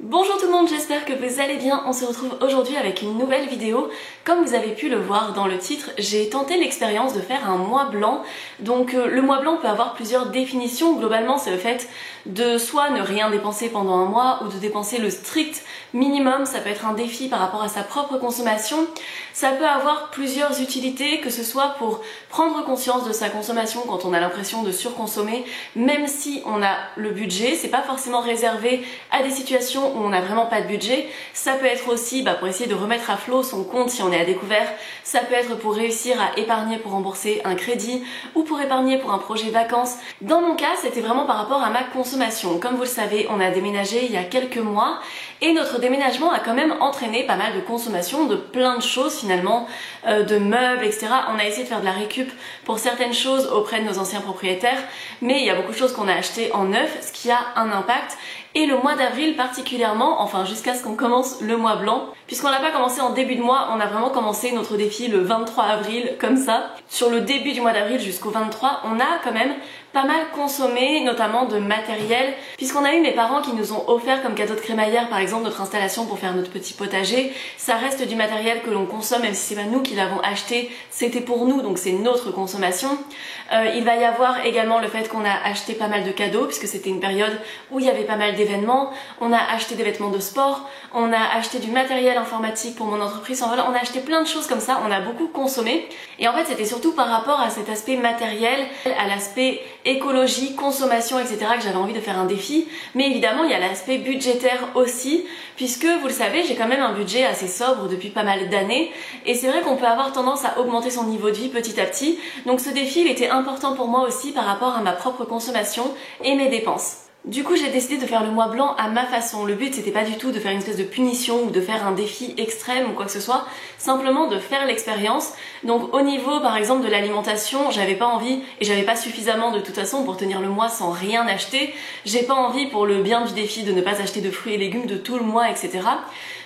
Bonjour tout le monde, j'espère que vous allez bien. On se retrouve aujourd'hui avec une nouvelle vidéo. Comme vous avez pu le voir dans le titre, j'ai tenté l'expérience de faire un mois blanc. Donc le mois blanc peut avoir plusieurs définitions. Globalement, c'est le fait de soit ne rien dépenser pendant un mois ou de dépenser le strict minimum. Ça peut être un défi par rapport à sa propre consommation. Ça peut avoir plusieurs utilités, que ce soit pour prendre conscience de sa consommation quand on a l'impression de surconsommer, même si on a le budget. C'est pas forcément réservé à des situations où on n'a vraiment pas de budget. Ça peut être aussi pour essayer de remettre à flot son compte si on est à découvert. Ça peut être pour réussir à épargner pour rembourser un crédit ou pour épargner pour un projet vacances. Dans mon cas, c'était vraiment par rapport à ma consommation. Comme vous le savez, on a déménagé il y a quelques mois et notre déménagement a quand même entraîné pas mal de consommation de plein de choses finalement, de meubles, etc. On a essayé de faire de la récup pour certaines choses auprès de nos anciens propriétaires, mais il y a beaucoup de choses qu'on a achetées en neuf, ce qui a un impact. Et le mois d'avril particulièrement, enfin jusqu'à ce qu'on commence le mois blanc, puisqu'on l'a pas commencé en début de mois, on a vraiment commencé notre défi le 23 avril, comme ça. Sur le début du mois d'avril jusqu'au 23, on a quand même pas mal consommé, notamment de matériel, puisqu'on a eu mes parents qui nous ont offert comme cadeau de crémaillère par exemple notre installation pour faire notre petit potager. Ça reste du matériel que l'on consomme, même si c'est pas nous qui l'avons acheté, c'était pour nous, donc c'est notre consommation. Il va y avoir également le fait qu'on a acheté pas mal de cadeaux, puisque c'était une période où il y avait pas mal d'événements. On a acheté des vêtements de sport, on a acheté du matériel informatique pour mon entreprise, enfin, voilà, on a acheté plein de choses comme ça, on a beaucoup consommé. Et en fait c'était surtout par rapport à cet aspect matériel, à l'aspect écologie, consommation, etc. que j'avais envie de faire un défi. Mais évidemment il y a l'aspect budgétaire aussi, puisque vous le savez, j'ai quand même un budget assez sobre depuis pas mal d'années, et c'est vrai qu'on peut avoir tendance à augmenter son niveau de vie petit à petit. Donc ce défi il était important pour moi aussi par rapport à ma propre consommation et mes dépenses. Du coup, j'ai décidé de faire le mois blanc à ma façon. Le but, c'était pas du tout de faire une espèce de punition ou de faire un défi extrême ou quoi que ce soit, simplement de faire l'expérience. Donc au niveau, par exemple, de l'alimentation, j'avais pas envie, et j'avais pas suffisamment de toute façon pour tenir le mois sans rien acheter. J'ai pas envie, pour le bien du défi, de ne pas acheter de fruits et légumes de tout le mois, etc.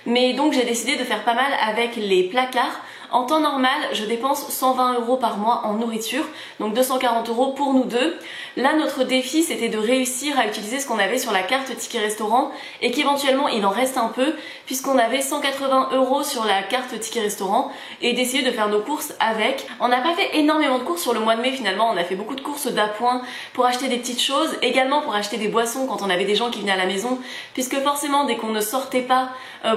Mais donc j'ai décidé de faire pas mal avec les placards. En temps normal, je dépense 120 € par mois en nourriture, donc 240 € pour nous deux. Là, notre défi, c'était de réussir à utiliser ce qu'on avait sur la carte ticket restaurant et qu'éventuellement il en reste un peu, puisqu'on avait 180 € sur la carte ticket restaurant, et d'essayer de faire nos courses avec. On n'a pas fait énormément de courses sur le mois de mai finalement, on a fait beaucoup de courses d'appoint pour acheter des petites choses, également pour acheter des boissons quand on avait des gens qui venaient à la maison, puisque forcément dès qu'on ne sortait pas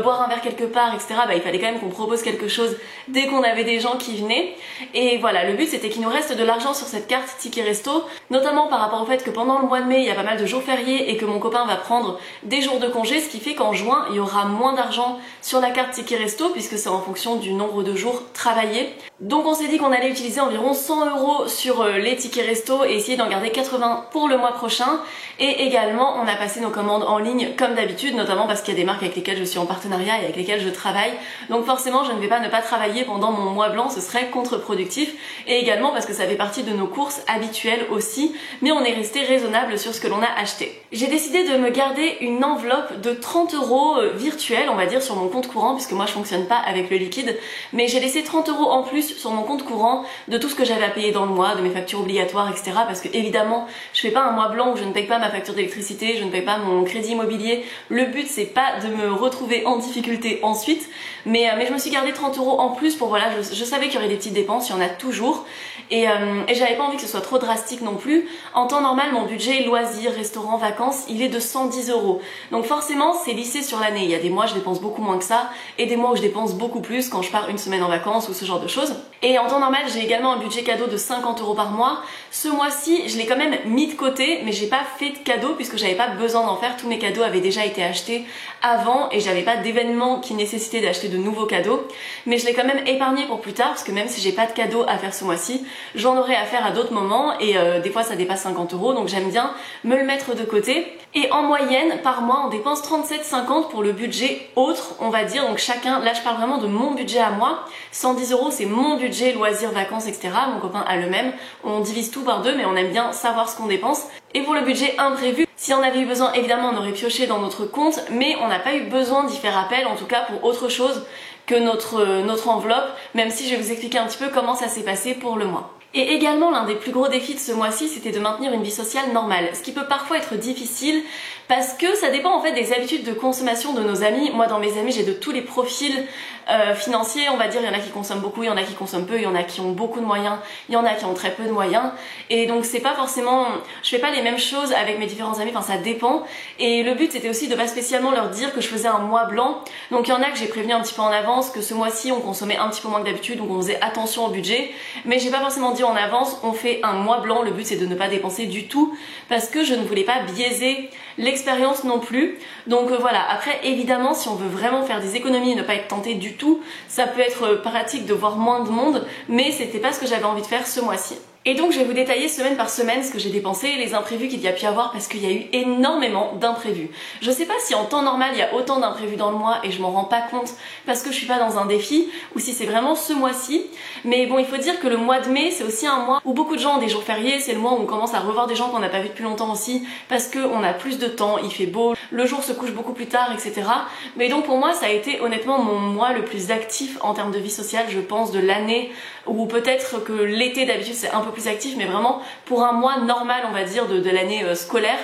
boire un verre quelque part, etc., il fallait quand même qu'on propose quelque chose dès qu'on avait des gens qui venaient. Et voilà, le but c'était qu'il nous reste de l'argent sur cette carte ticket resto, notamment par rapport au fait que pendant le mois de mai il y a pas mal de jours fériés et que mon copain va prendre des jours de congé, ce qui fait qu'en juin il y aura moins d'argent sur la carte ticket resto puisque c'est en fonction du nombre de jours travaillés. Donc on s'est dit qu'on allait utiliser environ 100 € sur les tickets resto et essayer d'en garder 80 pour le mois prochain. Et également on a passé nos commandes en ligne comme d'habitude, notamment parce qu'il y a des marques avec lesquelles je suis en partenariat et avec lesquelles je travaille. Donc forcément je ne vais pas ne pas travailler pendant mon mois blanc, ce serait contre-productif. Et également parce que ça fait partie de nos courses habituelles aussi, mais on est resté raisonnable sur ce que l'on a acheté. J'ai décidé de me garder une enveloppe de 30 € virtuelle, on va dire, sur mon compte courant, puisque moi je fonctionne pas avec le liquide, mais j'ai laissé 30 € en plus sur mon compte courant de tout ce que j'avais à payer dans le mois, de mes factures obligatoires, etc. Parce que évidemment je fais pas un mois blanc où je ne paye pas ma facture d'électricité, je ne paye pas mon crédit immobilier. Le but c'est pas de me retrouver en difficulté ensuite, mais je me suis gardé 30 € en plus pour, voilà, je savais qu'il y aurait des petites dépenses, il y en a toujours, et j'avais pas envie que ce soit trop drastique non plus. En temps normal mon budget loisirs, restaurants, vacances, il est de 110 €. Donc forcément c'est lissé sur l'année, il y a des mois je dépense beaucoup moins que ça, et des mois où je dépense beaucoup plus quand je pars une semaine en vacances ou ce genre de choses. Et en temps normal j'ai également un budget cadeau de 50 € par mois. Ce mois-ci je l'ai quand même mis de côté, mais j'ai pas fait de cadeaux puisque j'avais pas besoin d'en faire, tous mes cadeaux avaient déjà été achetés avant et j'avais pas d'événement qui nécessitait d'acheter de nouveaux cadeaux. Mais je l'ai quand même épargné pour plus tard, parce que même si j'ai pas de cadeaux à faire ce mois-ci, j'en aurai à faire à d'autres moments, et des fois ça dépasse 50 €, donc j'aime bien me le mettre de côté. Et en moyenne par mois on dépense 37,50 € pour le budget autre, on va dire. Donc chacun, là je parle vraiment de mon budget à moi, 110 € c'est mon budget loisirs, vacances, etc. Mon copain a le même, on divise tout par deux, mais on aime bien savoir ce qu'on dépense. Et pour le budget imprévu, si on avait eu besoin, évidemment on aurait pioché dans notre compte, mais on n'a pas eu besoin d'y faire appel, en tout cas pour autre chose que notre enveloppe, même si je vais vous expliquer un petit peu comment ça s'est passé pour le mois. Et également l'un des plus gros défis de ce mois-ci, c'était de maintenir une vie sociale normale, ce qui peut parfois être difficile parce que ça dépend en fait des habitudes de consommation de nos amis. Moi dans mes amis j'ai de tous les profils financiers, on va dire, il y en a qui consomment beaucoup, il y en a qui consomment peu, il y en a qui ont beaucoup de moyens, il y en a qui ont très peu de moyens, et donc c'est pas forcément, je fais pas les mêmes choses avec mes différents amis, enfin ça dépend. Et le but c'était aussi de pas spécialement leur dire que je faisais un mois blanc, donc il y en a que j'ai prévenu un petit peu en avance que ce mois-ci on consommait un petit peu moins que d'habitude, donc on faisait attention au budget, mais j'ai pas forcément dit en avance on fait un mois blanc. Le but c'est de ne pas dépenser du tout parce que je ne voulais pas biaiser l'expérience non plus. Donc voilà, après évidemment si on veut vraiment faire des économies et ne pas être tenté du tout, ça peut être pratique de voir moins de monde, mais c'était pas ce que j'avais envie de faire ce mois-ci. Et donc je vais vous détailler semaine par semaine ce que j'ai dépensé et les imprévus qu'il y a pu avoir parce qu'il y a eu énormément d'imprévus. Je sais pas si en temps normal il y a autant d'imprévus dans le mois et je m'en rends pas compte parce que je suis pas dans un défi, ou si c'est vraiment ce mois-ci. Mais bon, il faut dire que le mois de mai c'est aussi un mois où beaucoup de gens ont des jours fériés, c'est le mois où on commence à revoir des gens qu'on n'a pas vus depuis longtemps aussi parce qu'on a plus de temps, il fait beau, le jour se couche beaucoup plus tard, etc. Mais donc pour moi ça a été honnêtement mon mois le plus actif en termes de vie sociale, je pense, de l'année, ou peut-être que l'été d'habitude c'est un peu plus actif, mais vraiment pour un mois normal on va dire de l'année scolaire,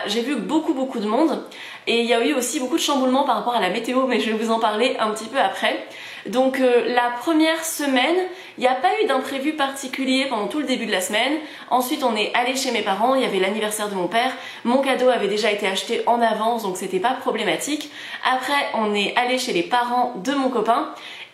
j'ai vu beaucoup de monde. Et il y a eu aussi beaucoup de chamboulements par rapport à la météo, mais je vais vous en parler un petit peu après. Donc la première semaine, il n'y a pas eu d'imprévu particulier pendant tout le début de la semaine. Ensuite on est allé chez mes parents, il y avait l'anniversaire de mon père, mon cadeau avait déjà été acheté en avance donc c'était pas problématique. Après on est allé chez les parents de mon copain.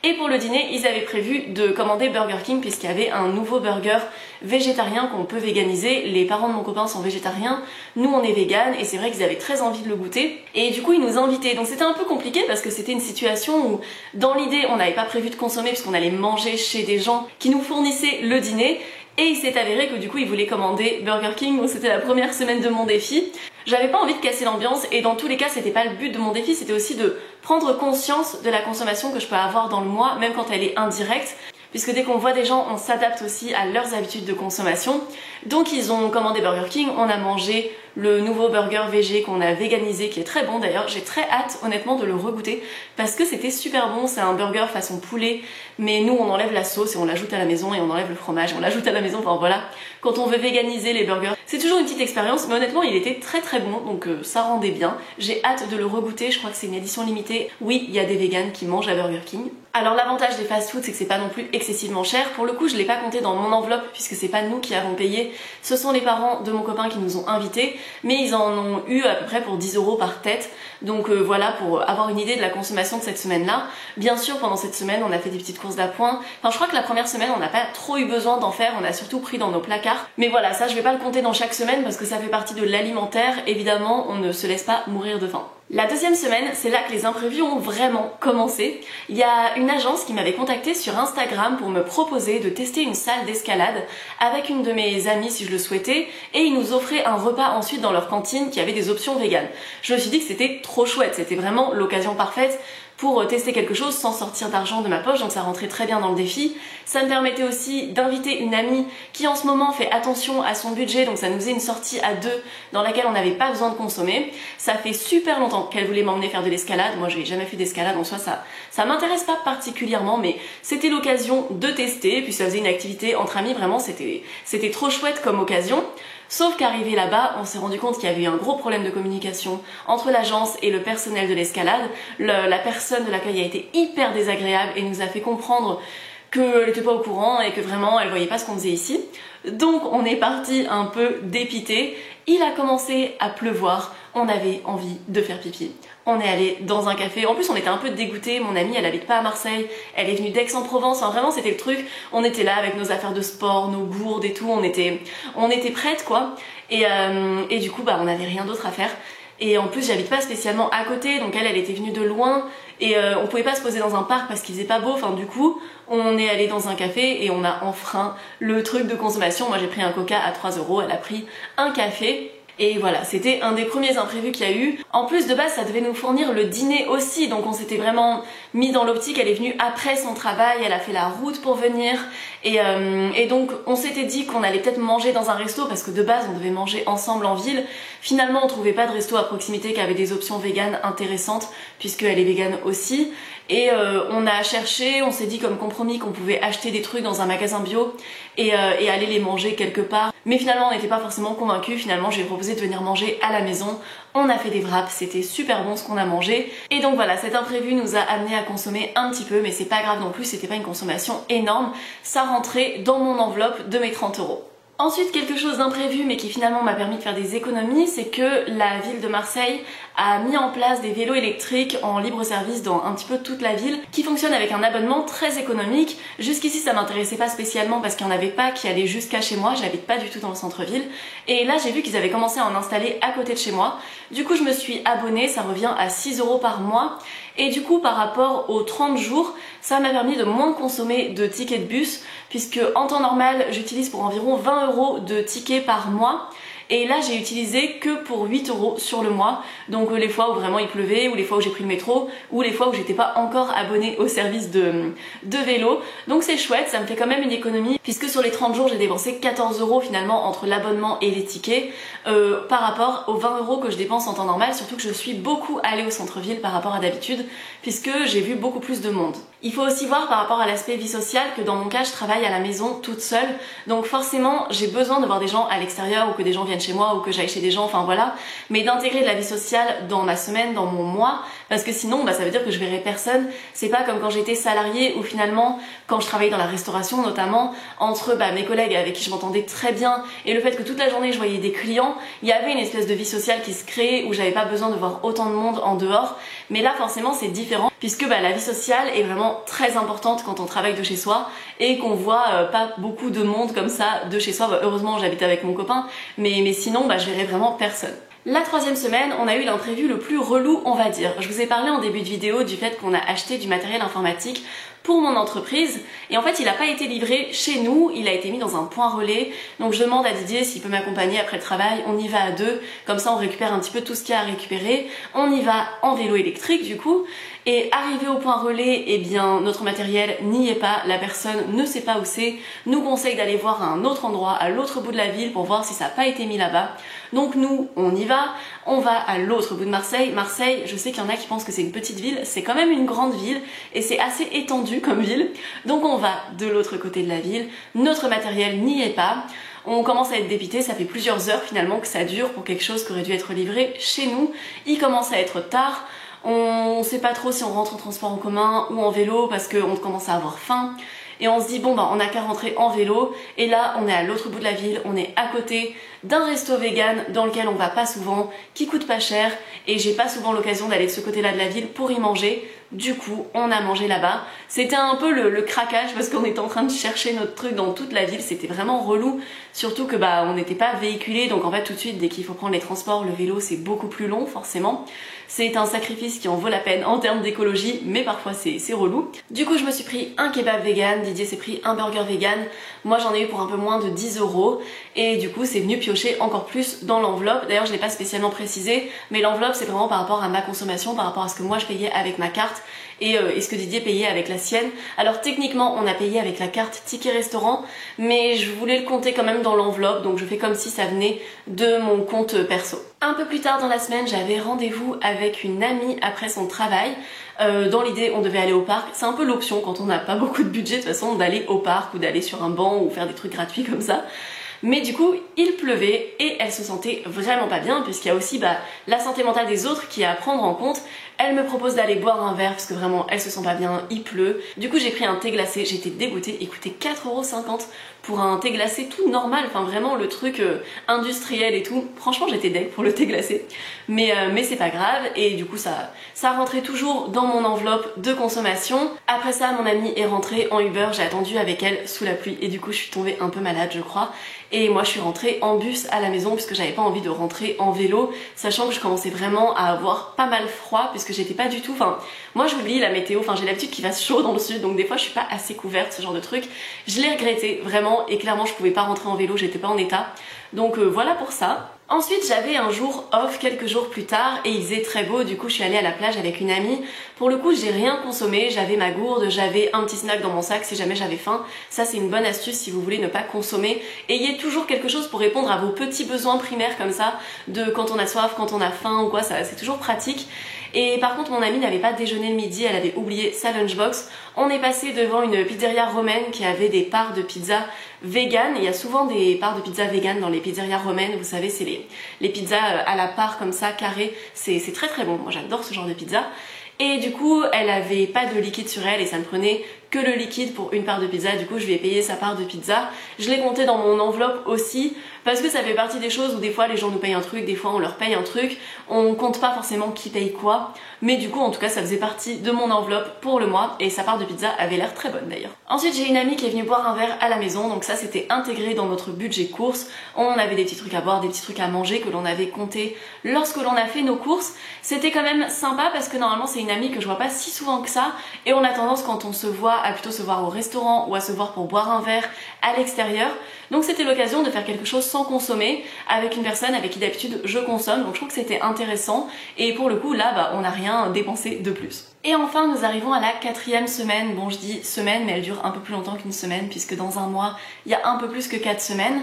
Et pour le dîner, ils avaient prévu de commander Burger King puisqu'il y avait un nouveau burger végétarien qu'on peut véganiser. Les parents de mon copain sont végétariens, nous on est vegan, et c'est vrai qu'ils avaient très envie de le goûter. Et du coup ils nous invitaient, donc c'était un peu compliqué parce que c'était une situation où dans l'idée on n'avait pas prévu de consommer puisqu'on allait manger chez des gens qui nous fournissaient le dîner. Et il s'est avéré que du coup ils voulaient commander Burger King, donc c'était la première semaine de mon défi. J'avais pas envie de casser l'ambiance et dans tous les cas c'était pas le but de mon défi, c'était aussi de prendre conscience de la consommation que je peux avoir dans le mois, même quand elle est indirecte, puisque dès qu'on voit des gens on s'adapte aussi à leurs habitudes de consommation. Donc ils ont commandé Burger King, on a mangé le nouveau burger végé qu'on a véganisé qui est très bon d'ailleurs, j'ai très hâte honnêtement de le regoûter parce que c'était super bon. C'est un burger façon poulet, mais nous on enlève la sauce et on l'ajoute à la maison, et on enlève le fromage et on l'ajoute à la maison, enfin voilà, quand on veut véganiser les burgers c'est toujours une petite expérience, mais honnêtement il était très bon, donc ça rendait bien. J'ai hâte de le regoûter, je crois que c'est une édition limitée. Oui, il y a des véganes qui mangent à Burger King. Alors l'avantage des fast-food c'est que c'est pas non plus excessivement cher. Pour le coup je l'ai pas compté dans mon enveloppe puisque c'est pas nous qui avons payé, ce sont les parents de mon copain qui nous ont invités, mais ils en ont eu à peu près pour 10 € par tête. Donc voilà, pour avoir une idée de la consommation de cette semaine-là. Bien sûr pendant cette semaine on a fait des petites courses d'appoint. Enfin je crois que la première semaine on n'a pas trop eu besoin d'en faire, on a surtout pris dans nos placards. Mais voilà, ça je vais pas le compter dans chaque semaine parce que ça fait partie de l'alimentaire, évidemment on ne se laisse pas mourir de faim. La deuxième semaine, c'est là que les imprévus ont vraiment commencé. Il y a une agence qui m'avait contactée sur Instagram pour me proposer de tester une salle d'escalade avec une de mes amies si je le souhaitais, et ils nous offraient un repas ensuite dans leur cantine qui avait des options véganes. Je me suis dit que c'était trop chouette, c'était vraiment l'occasion parfaite pour tester quelque chose sans sortir d'argent de ma poche, donc ça rentrait très bien dans le défi. Ça me permettait aussi d'inviter une amie qui en ce moment fait attention à son budget, donc ça nous faisait une sortie à deux dans laquelle on n'avait pas besoin de consommer. Ça fait super longtemps qu'elle voulait m'emmener faire de l'escalade, moi j'ai jamais fait d'escalade en soi, ça m'intéresse pas particulièrement, mais c'était l'occasion de tester, puis ça faisait une activité entre amis, vraiment c'était trop chouette comme occasion. Sauf qu'arrivé là-bas, on s'est rendu compte qu'il y avait eu un gros problème de communication entre l'agence et le personnel de l'escalade. La personne de l'accueil a été hyper désagréable et nous a fait comprendre qu'elle n'était pas au courant et que vraiment elle voyait pas ce qu'on faisait ici. Donc on est parti un peu dépité. Il a commencé à pleuvoir, on avait envie de faire pipi. On est allé dans un café, en plus on était un peu dégoûtés, mon amie elle habite pas à Marseille, elle est venue d'Aix-en-Provence, enfin vraiment c'était le truc, on était là avec nos affaires de sport, nos gourdes et tout, on était prêtes quoi, et du coup on n'avait rien d'autre à faire. Et en plus j'habite pas spécialement à côté, donc elle était venue de loin, et on pouvait pas se poser dans un parc parce qu'il faisait pas beau, enfin du coup on est allé dans un café et on a enfreint le truc de consommation. Moi j'ai pris un coca à 3 €, elle a pris un café. Et voilà, c'était un des premiers imprévus qu'il y a eu. En plus de base ça devait nous fournir le dîner aussi, donc on s'était vraiment mis dans l'optique, elle est venue après son travail, elle a fait la route pour venir et donc on s'était dit qu'on allait peut-être manger dans un resto parce que de base on devait manger ensemble en ville. Finalement on trouvait pas de resto à proximité qui avait des options véganes intéressantes puisqu'elle est végane aussi. Et on a cherché, on s'est dit comme compromis qu'on pouvait acheter des trucs dans un magasin bio et aller les manger quelque part. Mais finalement on n'était pas forcément convaincus, finalement j'ai proposé de venir manger à la maison. On a fait des wraps, c'était super bon ce qu'on a mangé. Et donc voilà, cet imprévu nous a amené à consommer un petit peu, mais c'est pas grave non plus, c'était pas une consommation énorme. Ça rentrait dans mon enveloppe de mes 30 euros. Ensuite, quelque chose d'imprévu mais qui finalement m'a permis de faire des économies, c'est que la ville de Marseille a mis en place des vélos électriques en libre service dans un petit peu toute la ville qui fonctionnent avec un abonnement très économique. Jusqu'ici ça m'intéressait pas spécialement parce qu'il n'y en avait pas qui allaient jusqu'à chez moi, j'habite pas du tout dans le centre-ville. Et là j'ai vu qu'ils avaient commencé à en installer à côté de chez moi. Du coup je me suis abonnée, ça revient à 6 euros par mois. Et du coup par rapport aux 30 jours, ça m'a permis de moins consommer de tickets de bus puisque en temps normal j'utilise pour environ 20 euros de tickets par mois. Et là j'ai utilisé que pour 8 euros sur le mois, donc les fois où vraiment il pleuvait, ou les fois où j'ai pris le métro, ou les fois où j'étais pas encore abonnée au service de vélo. Donc c'est chouette, ça me fait quand même une économie, puisque sur les 30 jours j'ai dépensé 14 euros finalement entre l'abonnement et les tickets, par rapport aux 20 euros que je dépense en temps normal, surtout que je suis beaucoup allée au centre-ville par rapport à d'habitude, puisque j'ai vu beaucoup plus de monde. Il faut aussi voir par rapport à l'aspect vie sociale que dans mon cas je travaille à la maison toute seule, donc forcément j'ai besoin de voir des gens à l'extérieur ou que des gens viennent chez moi ou que j'aille chez des gens, enfin voilà, mais d'intégrer de la vie sociale dans ma semaine, dans mon mois, parce que sinon ça veut dire que je verrai personne. C'est pas comme quand j'étais salariée où finalement quand je travaillais dans la restauration notamment, entre mes collègues avec qui je m'entendais très bien et le fait que toute la journée je voyais des clients, il y avait une espèce de vie sociale qui se créait où j'avais pas besoin de voir autant de monde en dehors. Mais là forcément c'est différent puisque la vie sociale est vraiment très importante quand on travaille de chez soi et qu'on voit pas beaucoup de monde comme ça de chez soi. Heureusement j'habite avec mon copain, mais sinon je verrais vraiment personne. La troisième semaine, on a eu l'imprévu le plus relou, on va dire. Je vous ai parlé en début de vidéo du fait qu'on a acheté du matériel informatique pour mon entreprise et en fait il n'a pas été livré chez nous, il a été mis dans un point relais. Donc je demande à Didier s'il peut m'accompagner après le travail, on y va à deux, comme ça on récupère un petit peu tout ce qu'il y a à récupérer. On y va en vélo électrique du coup. Et arrivé au point relais, eh bien notre matériel n'y est pas, la personne ne sait pas où c'est, nous conseille d'aller voir à un autre endroit, à l'autre bout de la ville pour voir si ça n'a pas été mis là-bas. Donc nous, on y va, on va à l'autre bout de Marseille. Marseille, je sais qu'il y en a qui pensent que c'est une petite ville, c'est quand même une grande ville et c'est assez étendu comme ville. Donc on va de l'autre côté de la ville, notre matériel n'y est pas. On commence à être dépité, ça fait plusieurs heures finalement que ça dure pour quelque chose qui aurait dû être livré chez nous. Il commence à être tard. On sait pas trop si on rentre en transport en commun ou en vélo parce qu'on commence à avoir faim. Et on se dit bon on a qu'à rentrer en vélo. Et là on est à l'autre bout de la ville, on est à côté d'un resto vegan dans lequel on va pas souvent, qui coûte pas cher. Et j'ai pas souvent l'occasion d'aller de ce côté-là de la ville pour y manger. Du coup on a mangé là-bas. C'était un peu le craquage parce qu'on était en train de chercher notre truc dans toute la ville. C'était vraiment relou. Surtout que on n'était pas véhiculé. Donc en fait tout de suite dès qu'il faut prendre les transports, le vélo c'est beaucoup plus long forcément. C'est un sacrifice qui en vaut la peine en termes d'écologie, mais parfois c'est relou. Du coup je me suis pris un kebab vegan, Didier s'est pris un burger vegan. Moi j'en ai eu pour un peu moins de 10 euros. Et du coup c'est venu piocher encore plus dans l'enveloppe. D'ailleurs je l'ai pas spécialement précisé, mais l'enveloppe c'est vraiment par rapport à ma consommation, par rapport à ce que moi je payais avec ma carte et ce que Didier payait avec la sienne. Alors techniquement on a payé avec la carte ticket restaurant, mais je voulais le compter quand même dans l'enveloppe, donc je fais comme si ça venait de mon compte perso. Un peu plus tard dans la semaine, j'avais rendez-vous avec une amie après son travail. Dans l'idée, on devait aller au parc. C'est un peu l'option quand on n'a pas beaucoup de budget de toute façon d'aller au parc ou d'aller sur un banc ou faire des trucs gratuits comme ça. Mais du coup, il pleuvait et elle se sentait vraiment pas bien puisqu'il y a aussi la santé mentale des autres qui est à prendre en compte. Elle me propose d'aller boire un verre parce que vraiment elle se sent pas bien, il pleut. Du coup j'ai pris un thé glacé, j'étais dégoûtée, il coûtait 4,50€ pour un thé glacé tout normal, enfin vraiment le truc industriel et tout. Franchement j'étais deg pour le thé glacé, mais c'est pas grave. Et du coup ça rentrait toujours dans mon enveloppe de consommation. Après ça mon amie est rentrée en Uber, j'ai attendu avec elle sous la pluie et du coup je suis tombée un peu malade je crois. Et moi je suis rentrée en bus à la maison puisque j'avais pas envie de rentrer en vélo, sachant que je commençais vraiment à avoir pas mal froid puisque j'étais pas du tout, moi je vous lis la météo, j'ai l'habitude qu'il fasse chaud dans le sud donc des fois je suis pas assez couverte, ce genre de truc. Je l'ai regretté vraiment et clairement je pouvais pas rentrer en vélo, j'étais pas en état. Donc voilà pour ça. Ensuite j'avais un jour off quelques jours plus tard et il faisait très beau, du coup je suis allée à la plage avec une amie. Pour le coup j'ai rien consommé, j'avais ma gourde, j'avais un petit snack dans mon sac si jamais j'avais faim. Ça c'est une bonne astuce si vous voulez ne pas consommer. Ayez toujours quelque chose pour répondre à vos petits besoins primaires comme ça, de quand on a soif, quand on a faim ou quoi, ça c'est toujours pratique. Et par contre mon amie n'avait pas déjeuné le midi, elle avait oublié sa lunchbox. On est passé devant une pizzeria romaine qui avait des parts de pizza vegan. Il y a souvent des parts de pizza vegan dans les pizzerias romaines, vous savez c'est les pizzas à la part comme ça, carrées, c'est très très bon, moi j'adore ce genre de pizza. Et du coup elle avait pas de liquide sur elle et ça ne prenait que le liquide pour une part de pizza, du coup je lui ai payé sa part de pizza. Je l'ai compté dans mon enveloppe aussi, parce que ça fait partie des choses où des fois les gens nous payent un truc, des fois on leur paye un truc, on compte pas forcément qui paye quoi, mais du coup en tout cas ça faisait partie de mon enveloppe pour le mois et sa part de pizza avait l'air très bonne d'ailleurs. Ensuite j'ai une amie qui est venue boire un verre à la maison, donc ça c'était intégré dans notre budget courses. On avait des petits trucs à boire, des petits trucs à manger que l'on avait compté lorsque l'on a fait nos courses. C'était quand même sympa parce que normalement c'est une amie que je vois pas si souvent que ça et on a tendance quand on se voit à plutôt se voir au restaurant ou à se voir pour boire un verre à l'extérieur. Donc c'était l'occasion de faire quelque chose sans consommer avec une personne avec qui d'habitude je consomme, donc je trouve que c'était intéressant et pour le coup là on n'a rien dépensé de plus. Et enfin nous arrivons à la 4e semaine, bon je dis semaine mais elle dure un peu plus longtemps qu'une semaine puisque dans un mois il y a un peu plus que 4 semaines.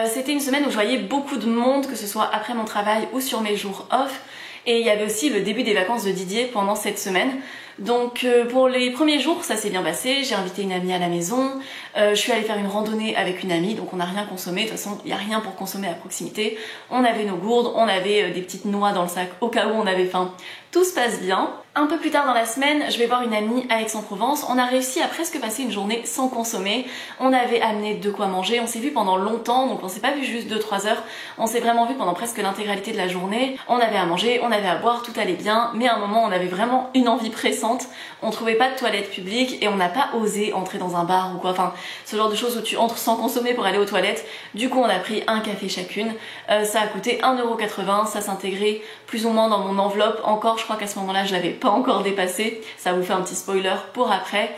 C'était une semaine où je voyais beaucoup de monde, que ce soit après mon travail ou sur mes jours off. Et il y avait aussi le début des vacances de Didier pendant cette semaine. Donc pour les premiers jours ça s'est bien passé, j'ai invité une amie à la maison, je suis allée faire une randonnée avec une amie, donc on n'a rien consommé, de toute façon il n'y a rien pour consommer à proximité. On avait nos gourdes, on avait des petites noix dans le sac au cas où on avait faim. Tout se passe bien. Un peu plus tard dans la semaine, je vais voir une amie à Aix-en-Provence. On a réussi à presque passer une journée sans consommer. On avait amené de quoi manger, on s'est vu pendant longtemps, donc on s'est pas vu juste 2-3 heures. On s'est vraiment vu pendant presque l'intégralité de la journée. On avait à manger, on avait à boire, tout allait bien, mais à un moment on avait vraiment une envie pressante. On trouvait pas de toilettes publiques et on n'a pas osé entrer dans un bar ou quoi, enfin ce genre de choses où tu entres sans consommer pour aller aux toilettes. Du coup on a pris un café chacune, ça a coûté 1,80€, ça s'intégrait plus ou moins dans mon enveloppe. Encore je crois qu'à ce moment-là je l'avais pas encore dépassé, ça vous fait un petit spoiler pour après.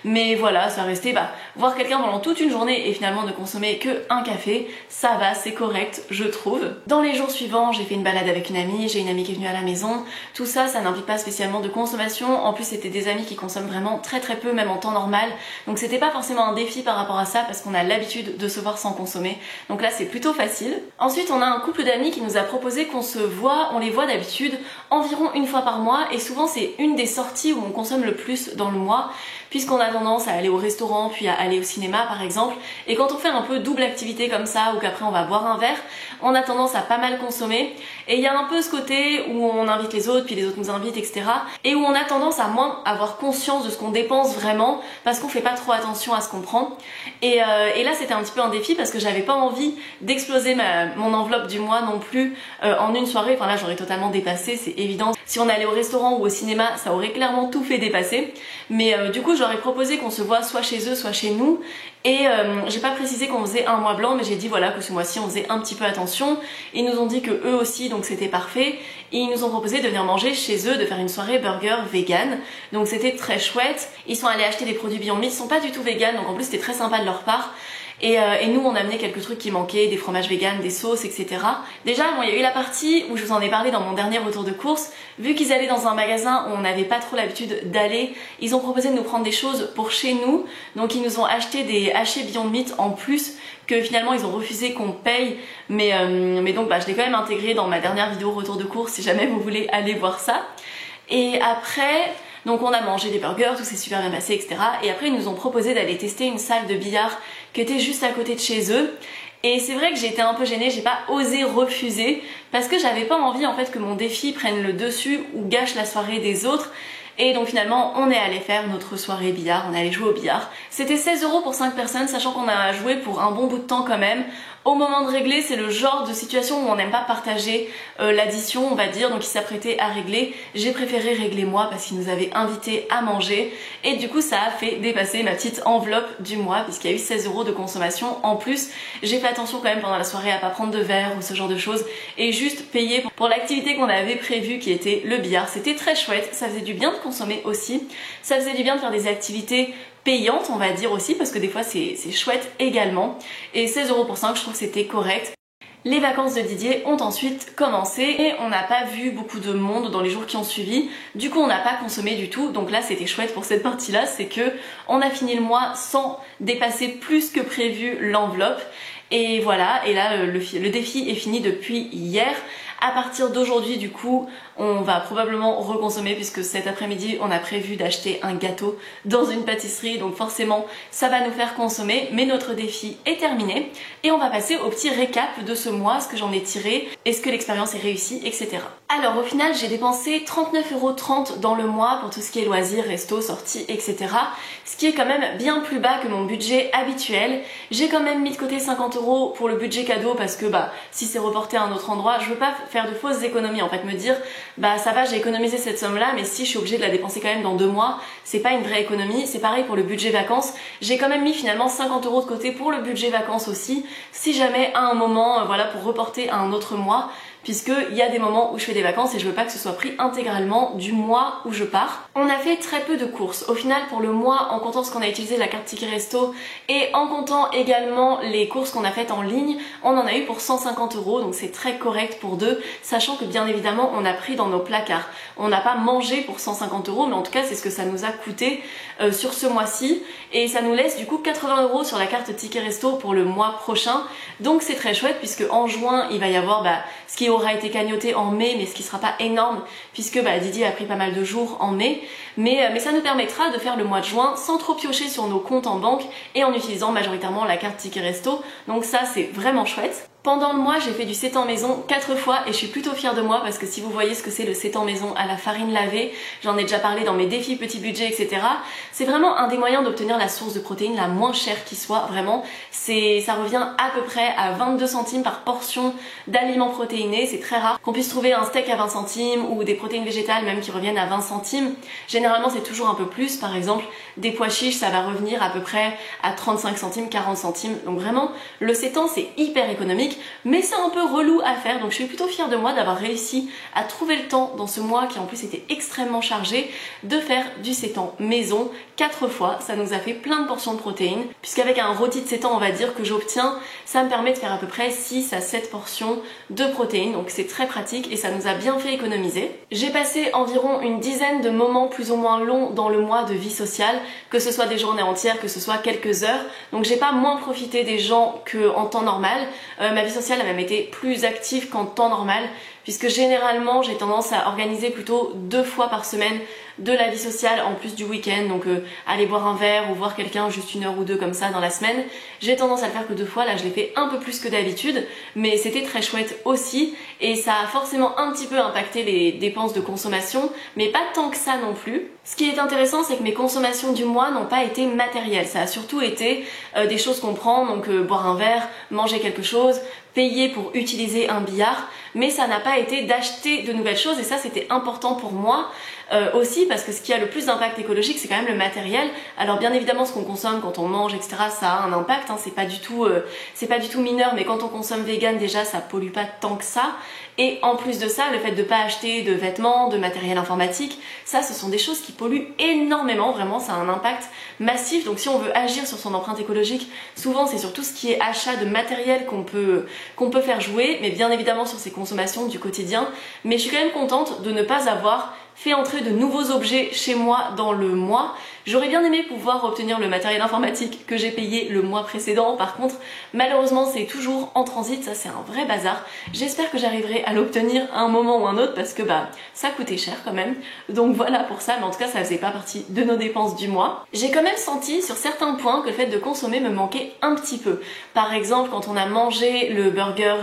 Mais voilà, ça restait, voir quelqu'un pendant toute une journée et finalement ne consommer que un café, ça va, c'est correct, je trouve. Dans les jours suivants, j'ai fait une balade avec une amie, j'ai une amie qui est venue à la maison. Tout ça, ça n'implique pas spécialement de consommation. En plus, c'était des amis qui consomment vraiment très très peu, même en temps normal. Donc c'était pas forcément un défi par rapport à ça parce qu'on a l'habitude de se voir sans consommer. Donc là, c'est plutôt facile. Ensuite, on a un couple d'amis qui nous a proposé qu'on se voit, on les voit d'habitude environ une fois par mois et souvent c'est une des sorties où on consomme le plus dans le mois, puisqu'on a tendance à aller au restaurant puis à aller au cinéma par exemple, et quand on fait un peu double activité comme ça ou qu'après on va boire un verre, on a tendance à pas mal consommer et il y a un peu ce côté où on invite les autres puis les autres nous invitent, etc. et où on a tendance à moins avoir conscience de ce qu'on dépense vraiment parce qu'on fait pas trop attention à ce qu'on prend et là c'était un petit peu un défi parce que j'avais pas envie d'exploser mon enveloppe du mois non plus en une soirée. Enfin là j'aurais totalement dépassé, c'est évident. Si on allait au restaurant ou au cinéma ça aurait clairement tout fait dépasser, mais du coup j'aurais proposé qu'on se voit soit chez eux soit chez nous et j'ai pas précisé qu'on faisait un mois blanc mais j'ai dit voilà que ce mois-ci on faisait un petit peu attention. Ils nous ont dit que eux aussi donc c'était parfait et ils nous ont proposé de venir manger chez eux, de faire une soirée burger vegan, donc c'était très chouette. Ils sont allés acheter des produits Beyond Meat, ils sont pas du tout vegan donc en plus c'était très sympa de leur part. Et nous on a amené quelques trucs qui manquaient, des fromages vegan, des sauces, etc. Déjà bon, il y a eu la partie où je vous en ai parlé dans mon dernier retour de course. Vu qu'ils allaient dans un magasin où on n'avait pas trop l'habitude d'aller, ils ont proposé de nous prendre des choses pour chez nous. Donc ils nous ont acheté des hachés Beyond Meat en plus, que finalement ils ont refusé qu'on paye, mais donc je l'ai quand même intégré dans ma dernière vidéo retour de course si jamais vous voulez aller voir ça. Et après, donc on a mangé des burgers, tout s'est super bien passé, etc. Et après ils nous ont proposé d'aller tester une salle de billard qui était juste à côté de chez eux. Et c'est vrai que j'ai été un peu gênée, j'ai pas osé refuser parce que j'avais pas envie en fait que mon défi prenne le dessus ou gâche la soirée des autres. Et donc finalement on est allé faire notre soirée billard, on est allé jouer au billard. C'était 16€ pour 5 personnes, sachant qu'on a joué pour un bon bout de temps quand même. Au moment de régler, c'est le genre de situation où on n'aime pas partager l'addition, on va dire, donc ils s'apprêtaient à régler. J'ai préféré régler moi parce qu'ils nous avaient invités à manger et du coup ça a fait dépasser ma petite enveloppe du mois puisqu'il y a eu 16€ de consommation en plus. J'ai fait attention quand même pendant la soirée à pas prendre de verre ou ce genre de choses et juste payer pour l'activité qu'on avait prévue qui était le billard. C'était très chouette, ça faisait du bien de consommer aussi, ça faisait du bien de faire des activités payante on va dire aussi parce que des fois c'est chouette également et 16€ pour 5 je trouve que c'était correct. Les vacances de Didier ont ensuite commencé et on n'a pas vu beaucoup de monde dans les jours qui ont suivi. Du coup, on n'a pas consommé du tout. Donc là, c'était chouette pour cette partie-là, c'est que on a fini le mois sans dépasser plus que prévu l'enveloppe. Et voilà, et là, le défi est fini depuis hier. À partir d'aujourd'hui, du coup, on va probablement reconsommer puisque cet après-midi, on a prévu d'acheter un gâteau dans une pâtisserie. Donc forcément, ça va nous faire consommer. Mais notre défi est terminé. Et on va passer au petit récap de ce mois, ce que j'en ai tiré, est-ce que l'expérience est réussie, etc. Alors au final, j'ai dépensé 39,30 € dans le mois pour tout ce qui est loisirs, resto, sorties, etc. Ce qui est quand même bien plus bas que mon budget habituel. J'ai quand même mis de côté 50 € pour le budget cadeau parce que si c'est reporté à un autre endroit, je veux pas faire de fausses économies, en fait me dire ça va, j'ai économisé cette somme là, mais si je suis obligée de la dépenser quand même dans 2 mois, c'est pas une vraie économie. C'est pareil pour le budget vacances, j'ai quand même mis finalement 50 € de côté pour le budget vacances aussi, si jamais à un moment, voilà, pour reporter à un autre mois, puisqu'il y a des moments où je fais des vacances et je veux pas que ce soit pris intégralement du mois où je pars. On a fait très peu de courses. Au final, pour le mois, en comptant ce qu'on a utilisé la carte ticket resto et en comptant également les courses qu'on a faites en ligne, on en a eu pour 150 €, donc c'est très correct pour deux, sachant que bien évidemment, on a pris dans nos placards. On n'a pas mangé pour 150 €, mais en tout cas, c'est ce que ça nous a coûté sur ce mois-ci, et ça nous laisse du coup 80 € sur la carte ticket resto pour le mois prochain. Donc c'est très chouette puisque en juin, il va y avoir ce qui aura été cagnoté en mai, mais ce qui sera pas énorme puisque Didier a pris pas mal de jours en mai, mais ça nous permettra de faire le mois de juin sans trop piocher sur nos comptes en banque et en utilisant majoritairement la carte ticket resto. Donc ça, c'est vraiment chouette. Pendant le mois, j'ai fait du 7 ans maison 4 fois et je suis plutôt fière de moi parce que si vous voyez ce que c'est le 7 ans maison à la farine lavée, j'en ai déjà parlé dans mes défis petit budget, etc. C'est vraiment un des moyens d'obtenir la source de protéines la moins chère qui soit. Vraiment, ça revient à peu près à 22 centimes par portion d'aliments protéinés. C'est très rare qu'on puisse trouver un steak à 20 centimes ou des protéines végétales même qui reviennent à 20 centimes. Généralement, c'est toujours un peu plus. Par exemple, des pois chiches, ça va revenir à peu près à 35 centimes, 40 centimes. Donc vraiment, le 7 ans, c'est hyper économique. Mais c'est un peu relou à faire, donc je suis plutôt fière de moi d'avoir réussi à trouver le temps dans ce mois qui en plus était extrêmement chargé de faire du 7 ans maison 4 fois. Ça nous a fait plein de portions de protéines, puisqu'avec un rôti de 7 ans on va dire que j'obtiens, ça me permet de faire à peu près 6 à 7 portions de protéines, donc c'est très pratique et ça nous a bien fait économiser. J'ai passé environ une dizaine de moments plus ou moins longs dans le mois de vie sociale, que ce soit des journées entières, que ce soit quelques heures, donc j'ai pas moins profité des gens qu'en temps normal. Ma vie sociale a même été plus active qu'en temps normal puisque généralement j'ai tendance à organiser plutôt 2 fois par semaine de la vie sociale en plus du week-end, donc aller boire un verre ou voir quelqu'un juste 1 heure ou 2 comme ça dans la semaine. J'ai tendance à le faire que 2 fois, là je l'ai fait un peu plus que d'habitude, mais c'était très chouette aussi et ça a forcément un petit peu impacté les dépenses de consommation, mais pas tant que ça non plus. Ce qui est intéressant, c'est que mes consommations du mois n'ont pas été matérielles, ça a surtout été des choses qu'on prend, donc boire un verre, manger quelque chose, payer pour utiliser un billard, mais ça n'a pas été d'acheter de nouvelles choses et ça c'était important pour moi aussi parce que ce qui a le plus d'impact écologique c'est quand même le matériel. Alors bien évidemment ce qu'on consomme quand on mange etc ça a un impact, hein, c'est pas du tout mineur, mais quand on consomme vegan déjà ça pollue pas tant que ça. Et en plus de ça, le fait de pas acheter de vêtements, de matériel informatique, ça ce sont des choses qui polluent énormément, vraiment ça a un impact massif. Donc si on veut agir sur son empreinte écologique, souvent c'est sur tout ce qui est achat de matériel qu'on peut faire jouer, mais bien évidemment sur ses consommations du quotidien. Mais je suis quand même contente de ne pas avoir fait entrer de nouveaux objets chez moi dans le mois. J'aurais bien aimé pouvoir obtenir le matériel informatique que j'ai payé le mois précédent, par contre malheureusement c'est toujours en transit, ça c'est un vrai bazar. J'espère que j'arriverai à l'obtenir à un moment ou un autre parce que ça coûtait cher quand même, donc voilà pour ça, mais en tout cas ça faisait pas partie de nos dépenses du mois. J'ai quand même senti sur certains points que le fait de consommer me manquait un petit peu. Par exemple quand on a mangé le burger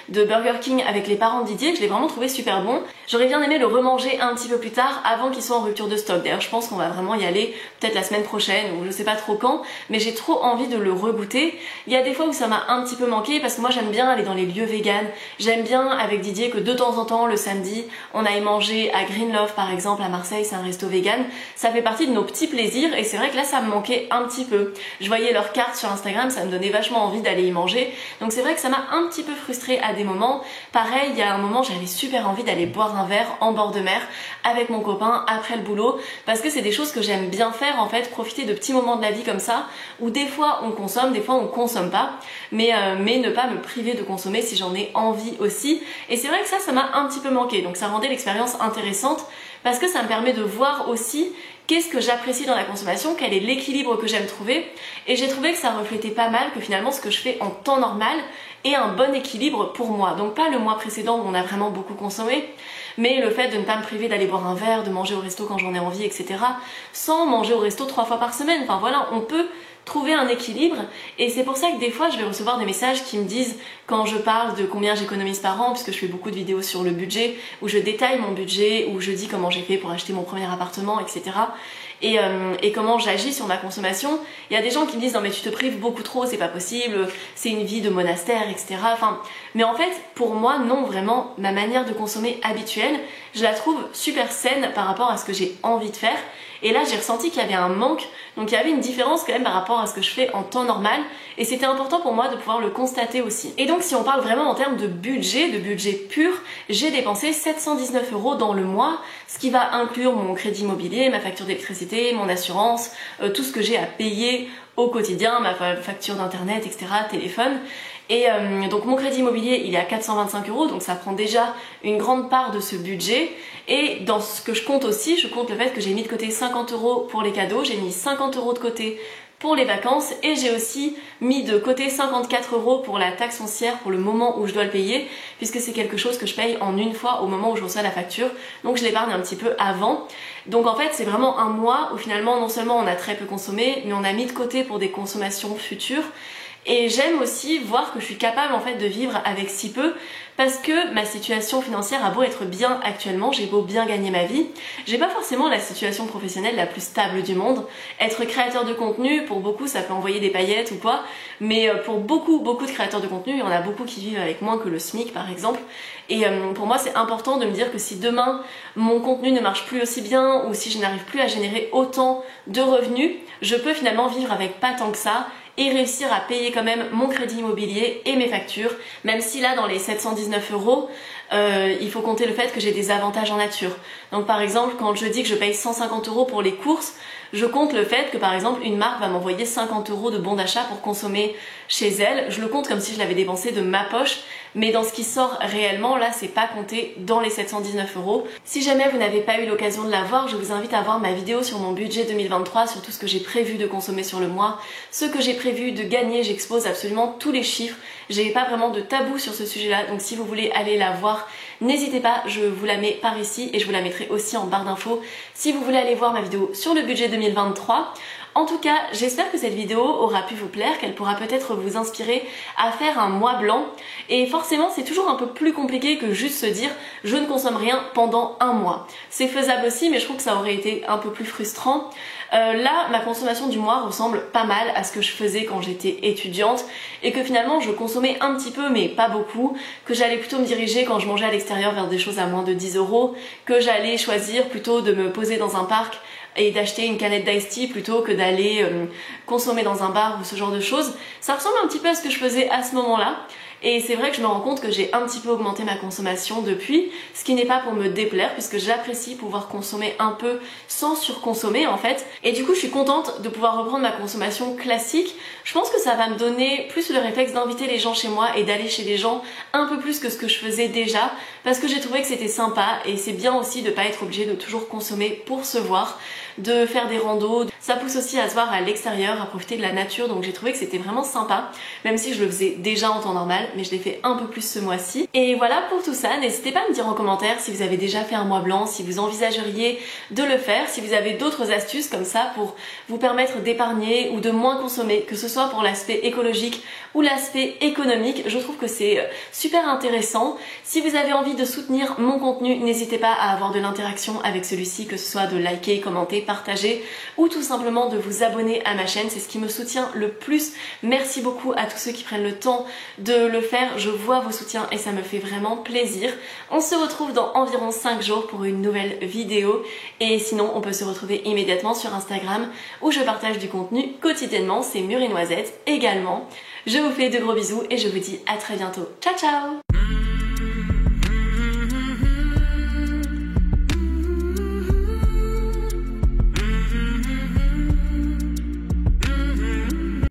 de Burger King avec les parents de Didier, je l'ai vraiment trouvé super bon. J'aurais bien aimé le remanger un petit peu plus tard avant qu'il soit en rupture de stock. D'ailleurs je pense qu'on va vraiment y aller peut-être la semaine prochaine ou je sais pas trop quand, mais j'ai trop envie de le regoûter. Il y a des fois où ça m'a un petit peu manqué parce que moi j'aime bien aller dans les lieux véganes, j'aime bien avec Didier que de temps en temps le samedi on aille manger à Green Love par exemple à Marseille, c'est un resto vegan, ça fait partie de nos petits plaisirs et c'est vrai que là ça me manquait un petit peu. Je voyais leurs cartes sur Instagram, ça me donnait vachement envie d'aller y manger, donc c'est vrai que ça m'a un petit peu frustrée à des moments. Pareil, il y a un moment j'avais super envie d'aller boire un verre en bord de mer avec mon copain après le boulot parce que c'est des choses que j'aime bien bien faire en fait, profiter de petits moments de la vie comme ça, où des fois on consomme, des fois on consomme pas, mais ne pas me priver de consommer si j'en ai envie aussi. Et c'est vrai que ça m'a un petit peu manqué, donc ça rendait l'expérience intéressante parce que ça me permet de voir aussi qu'est-ce que j'apprécie dans la consommation, quel est l'équilibre que j'aime trouver. Et j'ai trouvé que ça reflétait pas mal que finalement ce que je fais en temps normal est un bon équilibre pour moi. Donc pas le mois précédent où on a vraiment beaucoup consommé, mais le fait de ne pas me priver d'aller boire un verre, de manger au resto quand j'en ai envie, etc. Sans manger au resto 3 fois par semaine. Enfin voilà, on peut trouver un équilibre, et c'est pour ça que des fois je vais recevoir des messages qui me disent, quand je parle de combien j'économise par an, puisque je fais beaucoup de vidéos sur le budget, où je détaille mon budget, où je dis comment j'ai fait pour acheter mon premier appartement, etc. Et comment j'agis sur ma consommation. Il y a des gens qui me disent non mais tu te prives beaucoup trop, c'est pas possible, c'est une vie de monastère, etc. Enfin, mais en fait pour moi non, vraiment ma manière de consommer habituelle, je la trouve super saine par rapport à ce que j'ai envie de faire. Et là j'ai ressenti qu'il y avait un manque, donc il y avait une différence quand même par rapport à ce que je fais en temps normal, et c'était important pour moi de pouvoir le constater aussi. Et donc si on parle vraiment en termes de budget pur, j'ai dépensé 719 € dans le mois, ce qui va inclure mon crédit immobilier, ma facture d'électricité, mon assurance, tout ce que j'ai à payer au quotidien, ma facture d'internet, etc., téléphone. Et donc mon crédit immobilier il est à 425 €, donc ça prend déjà une grande part de ce budget. Et dans ce que je compte aussi, je compte le fait que j'ai mis de côté 50 € pour les cadeaux, j'ai mis 50 € de côté pour les vacances, et j'ai aussi mis de côté 54 € pour la taxe foncière pour le moment où je dois le payer, puisque c'est quelque chose que je paye en une fois au moment où je reçois la facture, donc je l'épargne un petit peu avant. Donc en fait c'est vraiment un mois où finalement non seulement on a très peu consommé, mais on a mis de côté pour des consommations futures. Et j'aime aussi voir que je suis capable en fait de vivre avec si peu, parce que ma situation financière a beau être bien actuellement, j'ai beau bien gagner ma vie, j'ai pas forcément la situation professionnelle la plus stable du monde. Être créateur de contenu, pour beaucoup ça peut envoyer des paillettes ou quoi, mais pour beaucoup de créateurs de contenu, il y en a beaucoup qui vivent avec moins que le SMIC par exemple. Et pour moi c'est important de me dire que si demain mon contenu ne marche plus aussi bien, ou si je n'arrive plus à générer autant de revenus, je peux finalement vivre avec pas tant que ça, et réussir à payer quand même mon crédit immobilier et mes factures, même si là dans les 719 €, il faut compter le fait que j'ai des avantages en nature. Donc par exemple quand je dis que je paye 150 € pour les courses, je compte le fait que par exemple une marque va m'envoyer 50 € de bons d'achat pour consommer chez elle, je le compte comme si je l'avais dépensé de ma poche, mais dans ce qui sort réellement, là c'est pas compté dans les 719 €. Si jamais vous n'avez pas eu l'occasion de la voir, je vous invite à voir ma vidéo sur mon budget 2023, sur tout ce que j'ai prévu de consommer sur le mois, ce que j'ai prévu de gagner, j'expose absolument tous les chiffres, j'ai pas vraiment de tabou sur ce sujet là, donc si vous voulez aller la voir, n'hésitez pas, je vous la mets par ici et je vous la mettrai aussi en barre d'infos si vous voulez aller voir ma vidéo sur le budget 2023. En tout cas, j'espère que cette vidéo aura pu vous plaire, qu'elle pourra peut-être vous inspirer à faire un mois blanc. Et forcément, c'est toujours un peu plus compliqué que juste se dire « je ne consomme rien pendant un mois ». C'est faisable aussi, mais je trouve que ça aurait été un peu plus frustrant. Là, ma consommation du mois ressemble pas mal à ce que je faisais quand j'étais étudiante, et que finalement je consommais un petit peu mais pas beaucoup, que j'allais plutôt me diriger quand je mangeais à l'extérieur vers des choses à moins de 10 €, que j'allais choisir plutôt de me poser dans un parc et d'acheter une canette d'ice tea plutôt que d'aller consommer dans un bar ou ce genre de choses. Ça ressemble un petit peu à ce que je faisais à ce moment-là. Et c'est vrai que je me rends compte que j'ai un petit peu augmenté ma consommation depuis, ce qui n'est pas pour me déplaire puisque j'apprécie pouvoir consommer un peu sans surconsommer en fait. Et du coup je suis contente de pouvoir reprendre ma consommation classique. Je pense que ça va me donner plus le réflexe d'inviter les gens chez moi et d'aller chez les gens un peu plus que ce que je faisais déjà, parce que j'ai trouvé que c'était sympa, et c'est bien aussi de pas être obligé de toujours consommer pour se voir, de faire des randos. Ça pousse aussi à se voir à l'extérieur, à profiter de la nature, donc j'ai trouvé que c'était vraiment sympa, même si je le faisais déjà en temps normal, mais je l'ai fait un peu plus ce mois-ci. Et voilà pour tout ça, n'hésitez pas à me dire en commentaire si vous avez déjà fait un mois blanc, si vous envisageriez de le faire, si vous avez d'autres astuces comme ça pour vous permettre d'épargner ou de moins consommer, que ce soit pour l'aspect écologique ou l'aspect économique. Je trouve que c'est super intéressant. Si vous avez envie de soutenir mon contenu, n'hésitez pas à avoir de l'interaction avec celui-ci, que ce soit de liker, commenter, partager ou tout simplement de vous abonner à ma chaîne, c'est ce qui me soutient le plus. Merci beaucoup à tous ceux qui prennent le temps de le faire, je vois vos soutiens et ça me fait vraiment plaisir. On se retrouve dans environ 5 jours pour une nouvelle vidéo, et sinon on peut se retrouver immédiatement sur Instagram où je partage du contenu quotidiennement, c'est Mûres et Noisettes également. Je vous fais de gros bisous et je vous dis à très bientôt. Ciao ciao!